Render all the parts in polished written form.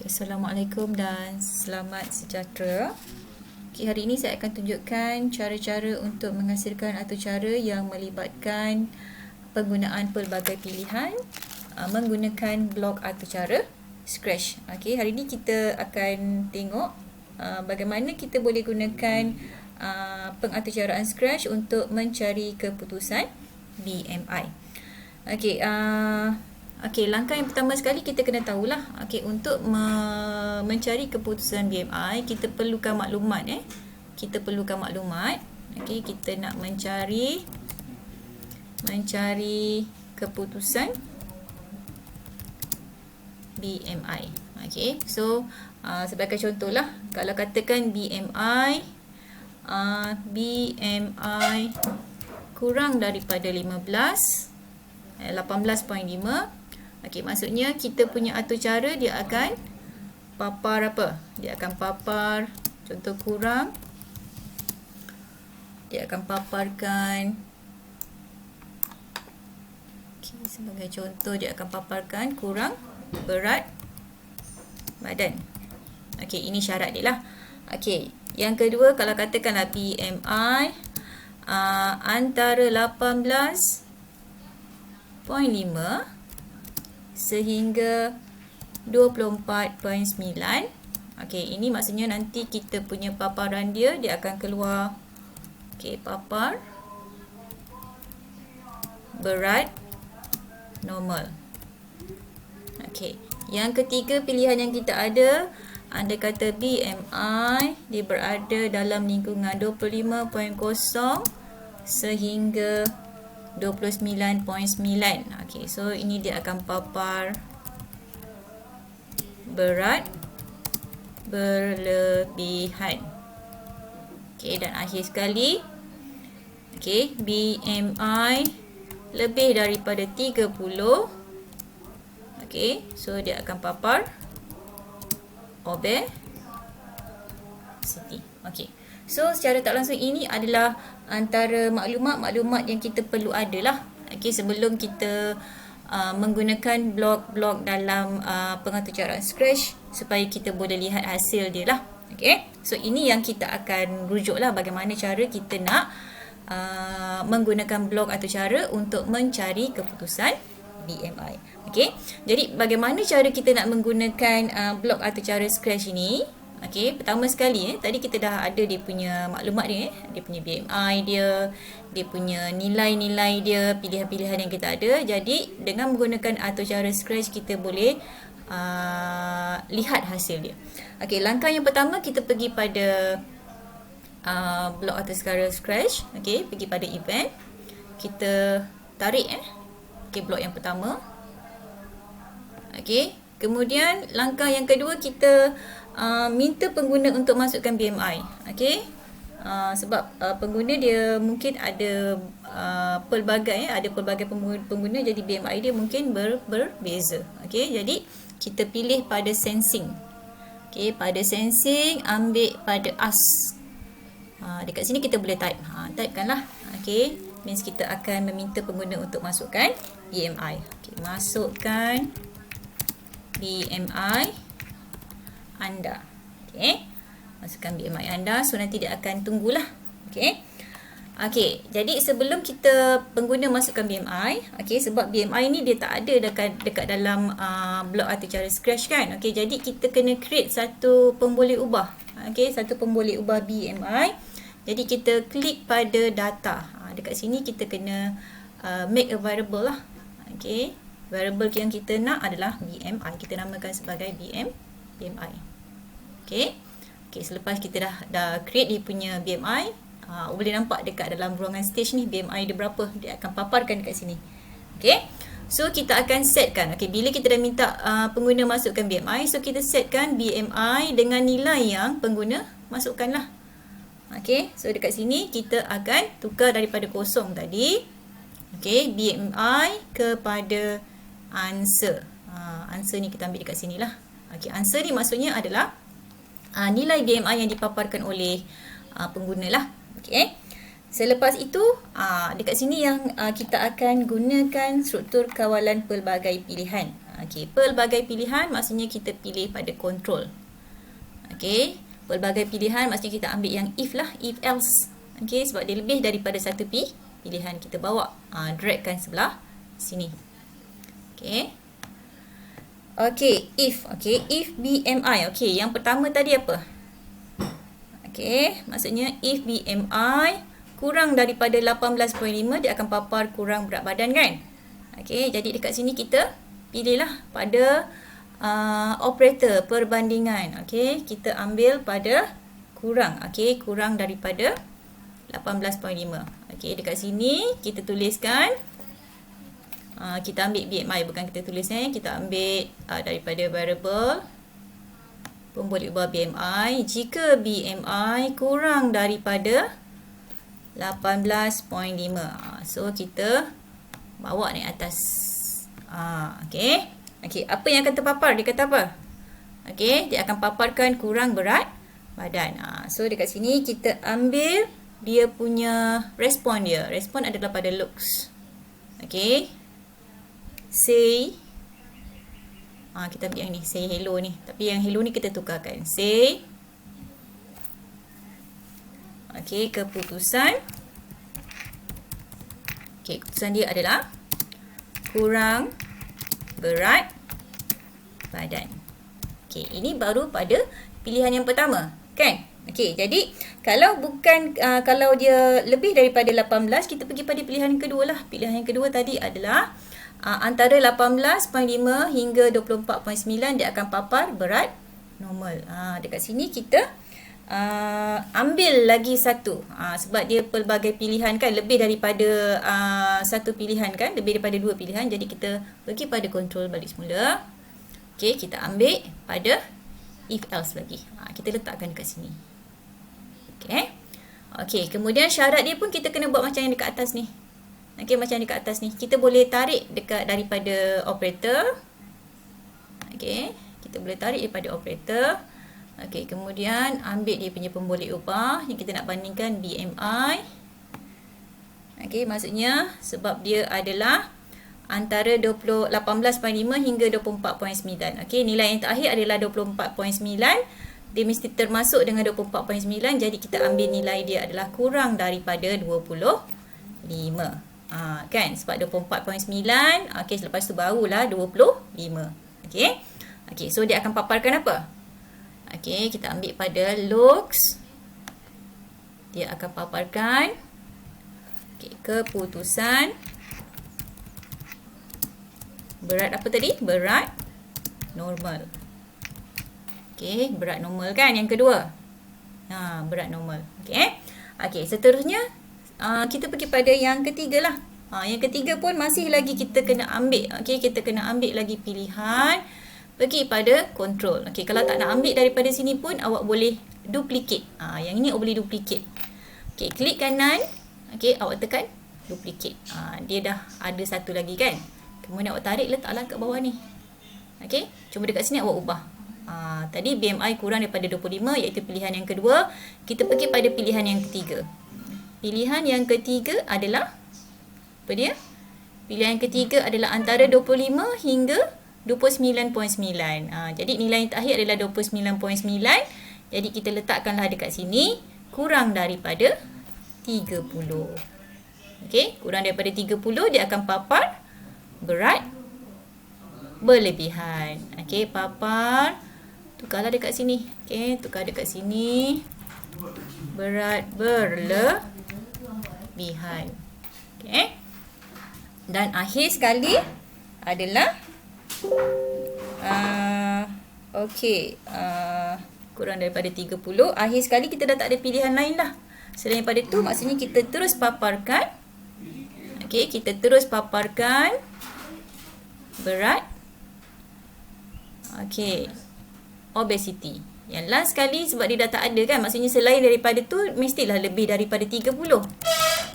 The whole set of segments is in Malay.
Assalamualaikum dan selamat sejahtera. Hari ini saya akan tunjukkan cara-cara untuk menghasilkan atau cara yang melibatkan penggunaan pelbagai pilihan menggunakan blok atau cara Scratch. Hari ini kita akan tengok bagaimana kita boleh gunakan pengaturcaraan Scratch untuk mencari keputusan BMI. Langkah yang pertama sekali kita kena tahulah, untuk mencari keputusan BMI kita perlukan maklumat. Kita perlukan maklumat. Kita nak mencari keputusan BMI. Sebagai contohlah, kalau katakan BMI kurang daripada 18.5, maksudnya kita punya atur cara dia akan papar apa? Dia akan papar, contoh kurang, dia akan paparkan, sebagai contoh dia akan paparkan kurang berat badan. Ini syarat dia lah. Yang kedua, kalau katakanlah BMI antara 18.5 sehingga 24.9. Ini maksudnya nanti kita punya paparan dia akan keluar papar berat normal. Yang ketiga, pilihan yang kita ada, anda kata BMI dia berada dalam lingkungan 25.0 sehingga 29.9. So ini dia akan papar berat berlebihan. Dan akhir sekali, BMI lebih daripada 30. So dia akan papar obesity. So secara tak langsung ini adalah antara maklumat-maklumat yang kita perlu adalah sebelum kita menggunakan blok-blok dalam pengaturcaraan Scratch supaya kita boleh lihat hasil dia lah. So ini yang kita akan rujuk lah, bagaimana cara kita nak menggunakan blok atau cara untuk mencari keputusan BMI. Jadi bagaimana cara kita nak menggunakan blok atau cara Scratch ini? Pertama sekali tadi kita dah ada dia punya maklumat dia, dia punya BMI dia punya nilai-nilai dia, pilihan-pilihan yang kita ada. Jadi dengan menggunakan atur cara Scratch kita boleh lihat hasil dia. Langkah yang pertama, kita pergi pada blok atur cara Scratch. Pergi pada event, kita tarik blok yang pertama. Kemudian langkah yang kedua, kita minta pengguna untuk masukkan BMI. Sebab pengguna dia mungkin ada pelbagai pengguna, jadi BMI dia mungkin berbeza. Jadi kita pilih pada sensing. Pada sensing, ambil pada ask. Dekat sini kita boleh type. Typekanlah. Means kita akan meminta pengguna untuk masukkan BMI. Masukkan BMI anda. Masukkan BMI anda. So nanti dia akan tunggulah. Jadi sebelum kita pengguna masukkan BMI, sebab BMI ni dia tak ada dekat dalam blok atau cara Scratch kan. Jadi kita kena create satu pemboleh ubah. Satu pemboleh ubah BMI. Jadi kita klik pada data. Dekat sini kita kena make a variable lah. Variable yang kita nak adalah BMI. Kita namakan sebagai BMI. Selepas kita dah create dia punya BMI, boleh nampak dekat dalam ruangan stage ni BMI dia berapa, dia akan paparkan dekat sini. So kita akan setkan. Bila kita dah minta pengguna masukkan BMI, so kita setkan BMI dengan nilai yang pengguna masukkan lah. So dekat sini kita akan tukar daripada kosong tadi, BMI kepada answer. Answer ni kita ambil dekat sini lah. Answer ni maksudnya adalah nilai BMI yang dipaparkan oleh pengguna lah. Selepas itu, dekat sini yang kita akan gunakan struktur kawalan pelbagai pilihan. Okey, pelbagai pilihan maksudnya kita pilih pada control. Okey, pelbagai pilihan maksudnya kita ambil yang if lah, if else. Okey, sebab dia lebih daripada satu pilihan, kita bawa dragkan sebelah sini. Okey. Okey, if. Okey, if BMI. Okey, yang pertama tadi apa? Okey, maksudnya if BMI kurang daripada 18.5, dia akan papar kurang berat badan kan? Okey, jadi dekat sini kita pilihlah pada operator perbandingan. Okey, kita ambil pada kurang. Okey, kurang daripada 18.5. Okey, dekat sini kita tuliskan, kita ambil BMI, bukan kita tulis kita ambil daripada variable pemboleh ubah BMI. Jika BMI kurang daripada 18.5, so kita bawa naik atas. Okey. Okey, apa yang akan terpapar? Dia kata apa? Okey, dia akan paparkan kurang berat badan. So dekat sini kita ambil dia punya respon dia. Respon adalah pada looks. Okey. Say, kita ambil yang ni, say hello ni. Tapi yang hello ni kita tukarkan. Say, okey, keputusan. Okey, keputusan dia adalah kurang berat badan. Okey, ini baru pada pilihan yang pertama, kan? Okey, jadi kalau bukan kalau dia lebih daripada 18, kita pergi pada pilihan yang kedua lah. Pilihan yang kedua tadi adalah antara 18.5 hingga 24.9, dia akan papar berat normal. Dekat sini kita ambil lagi satu, sebab dia pelbagai pilihan kan, lebih daripada satu pilihan kan, lebih daripada dua pilihan, jadi kita pergi pada control balik semula. Okey, kita ambil pada if else lagi, kita letakkan dekat sini. Okey. Okey, kemudian syarat dia pun kita kena buat macam yang dekat atas ni. Okey, macam yang dekat atas ni, kita boleh tarik dekat daripada operator. Okey, kita boleh tarik daripada operator. Okey, kemudian ambil dia punya pemboleh ubah yang kita nak bandingkan BMI. Okey, maksudnya sebab dia adalah antara 18.5 hingga 24.9. Okey, nilai yang terakhir adalah 24.9. Dia mesti termasuk dengan 24.9. Jadi kita ambil nilai dia adalah kurang daripada 25. Kan? Sebab 24.9. Okey, selepas tu barulah 25. Okey. Okey, so dia akan paparkan apa? Okey, kita ambil pada looks. Dia akan paparkan keputusan berat apa tadi? Berat normal. Okey, berat normal kan yang kedua. Berat normal. Okey. Okey, seterusnya kita pergi pada yang ketiga lah. Yang ketiga pun masih lagi kita kena ambil. Okey, kita kena ambil lagi pilihan. Pergi pada control. Okey, kalau tak nak ambil daripada sini pun awak boleh duplicate. Yang ini awak boleh duplicate. Okey, klik kanan. Okey, awak tekan duplicate. Dia dah ada satu lagi kan. Kemudian awak tarik, letaklah kat bawah ni. Okey, cuma dekat sini awak ubah. Tadi BMI kurang daripada 25, iaitu pilihan yang kedua. Kita pergi pada pilihan yang ketiga. Pilihan yang ketiga adalah apa dia? Pilihan yang ketiga adalah antara 25 hingga 29.9. Jadi nilai yang terakhir adalah 29.9. Jadi kita letakkanlah dekat sini kurang daripada 30. Okey, kurang daripada 30 dia akan papar berat berlebihan. Okey, papar, tukarlah dekat sini. Okey, tukar dekat sini. Berat berlebihan. Okey. Dan akhir sekali adalah kurang daripada 30. Akhir sekali kita dah tak ada pilihan lain dah. Selain daripada tu, maksudnya kita terus paparkan. Okey, kita terus paparkan berat. Okey, obesity. Yang last sekali sebab dia dah tak ada kan. Maksudnya selain daripada tu mestilah lebih daripada 30.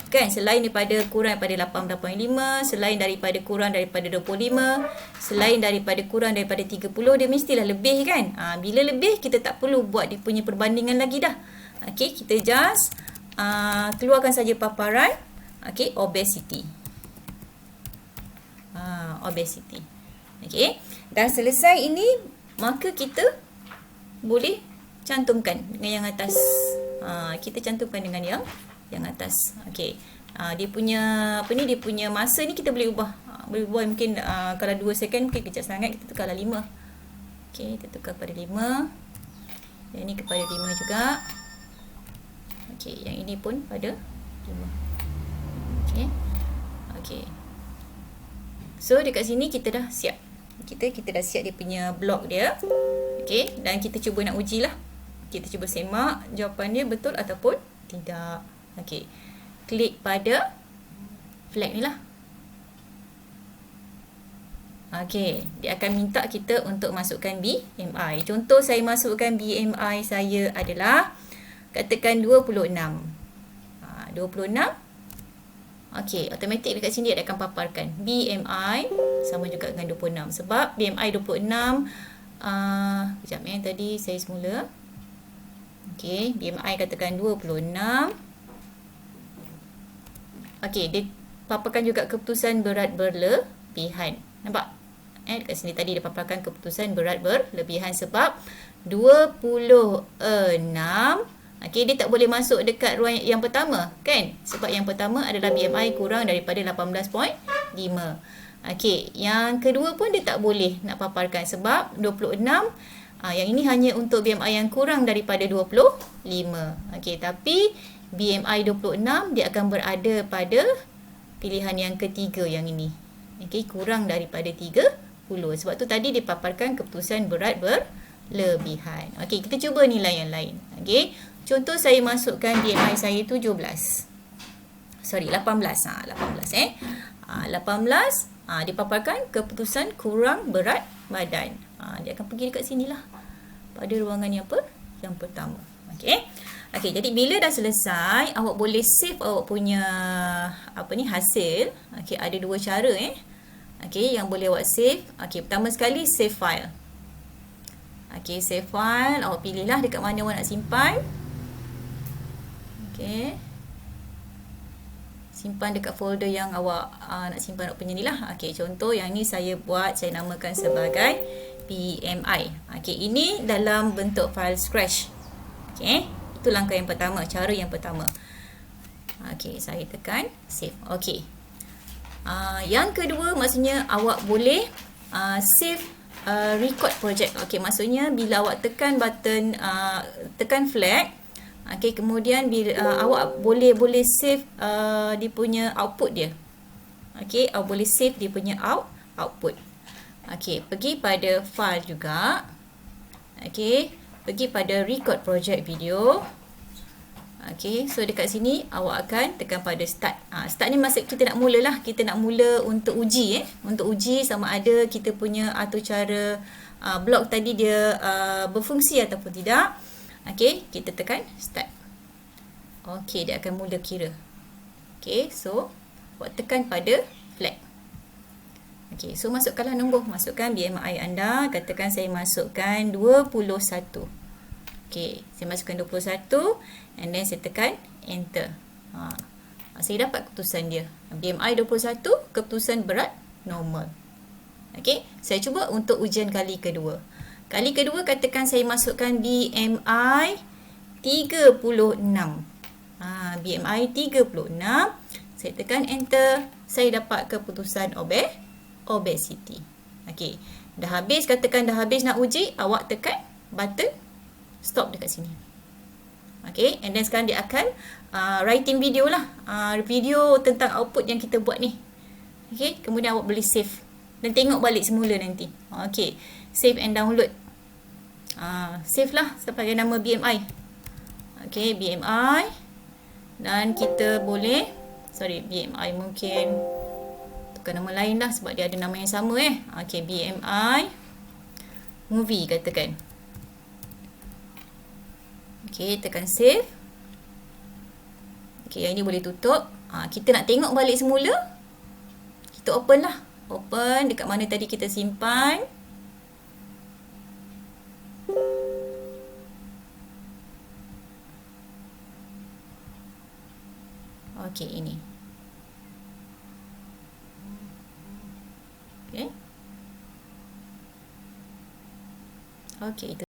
Kan, selain daripada kurang daripada 18.5, selain daripada kurang daripada 25, selain daripada kurang daripada 30, dia mestilah lebih kan. Bila lebih, kita tak perlu buat dia punya perbandingan lagi dah. Okey, kita just keluarkan saja paparan. Okey, obesity. Obesity. Okey. Dah selesai ini, maka kita boleh cantumkan dengan yang atas. Kita cantumkan dengan yang atas. Okey. Dia punya dia punya masa ni kita boleh ubah. Boleh ubah mungkin kalau 2 second mungkin kejap sangat, kita tukarlah 5. Okey, kita tukar pada 5. Yang ni kepada 5 juga. Okey, yang ini pun pada 5. Okey. Okey. So dekat sini kita dah siap. Kita dah siap dia punya blok dia. Okey, dan kita cuba nak uji lah. Kita cuba semak jawapan dia betul ataupun tidak. Okey. Klik pada flag ni lah. Okey, dia akan minta kita untuk masukkan BMI. Contoh saya masukkan BMI saya adalah katakan 26. 26. Okey, automatik dekat sini dia akan paparkan BMI sama juga dengan 26. Sebab BMI 26 sekejap tadi saya semula. Okey, BMI katakan 26. Okey, dia paparkan juga keputusan berat berlebihan. Nampak? Dekat sini tadi dia paparkan keputusan berat berlebihan sebab 26. Okey, dia tak boleh masuk dekat ruang yang pertama, kan? Sebab yang pertama adalah BMI kurang daripada 18.5. Okey, yang kedua pun dia tak boleh nak paparkan sebab 26. Yang ini hanya untuk BMI yang kurang daripada 25. Okey, tapi BMI 26 dia akan berada pada pilihan yang ketiga yang ini. Okey, kurang daripada 30. Sebab tu tadi dia paparkan keputusan berat berlebihan. Okey, kita cuba nilai yang lain. Okey, contoh saya masukkan BMI saya 17. Sorry, 18. 18 dia paparkan keputusan kurang berat badan. Dia akan pergi dekat sinilah. Pada ruangan yang pertama. Okey. Okey, jadi bila dah selesai, awak boleh save awak punya hasil. Okey, ada dua cara Okey, yang boleh awak save. Okey, pertama sekali save file. Okey, save file, awak pilihlah dekat mana awak nak simpan. Okey. Simpan dekat folder yang awak nak simpan awak punya ni lah. Okey, contoh yang ni saya buat, saya namakan sebagai BMI. Okey, ini dalam bentuk file Scratch. Okey, itu langkah yang pertama, cara yang pertama. Okey, saya tekan save. Okey. Yang kedua maksudnya awak boleh save record project. Okey, maksudnya bila awak tekan button tekan flag, okey, kemudian bila awak boleh save dia punya output dia. Okey, awak boleh save dia punya output. Okey, pergi pada file juga. Okey, pergi pada record project video. Okey, so dekat sini awak akan tekan pada start. Start ni maksud kita nak mula lah. Kita nak mula untuk uji Untuk uji sama ada kita punya atau cara blok tadi dia berfungsi ataupun tidak. Okey, kita tekan start. Okey, dia akan mula kira. Okey, so awak tekan pada flag. Okey, so masukkanlah nombor. Masukkan BMI anda. Katakan saya masukkan 21. Okey, saya masukkan 21 and then saya tekan enter. Saya dapat keputusan dia. BMI 21, keputusan berat normal. Okey, saya cuba untuk ujian kali kedua. Kali kedua katakan saya masukkan BMI 36. BMI 36. Saya tekan enter, saya dapat keputusan obesity. Okey, dah habis, katakan dah habis nak uji, awak tekan button stop dekat sini. Okay, and then sekarang dia akan writing video lah. Video tentang output yang kita buat ni. Okay, kemudian awak boleh save dan tengok balik semula nanti. Okay, save and download. Save lah sebagai nama BMI. Okay, BMI. Dan kita boleh, BMI mungkin tukar nama lain lah sebab dia ada nama yang sama Okay, BMI movie katakan. Okey, tekan save. Okey, yang ini boleh tutup. Kita nak tengok balik semula. Kita open lah. Open dekat mana tadi kita simpan. Okey, ini. Okey. Okey, itu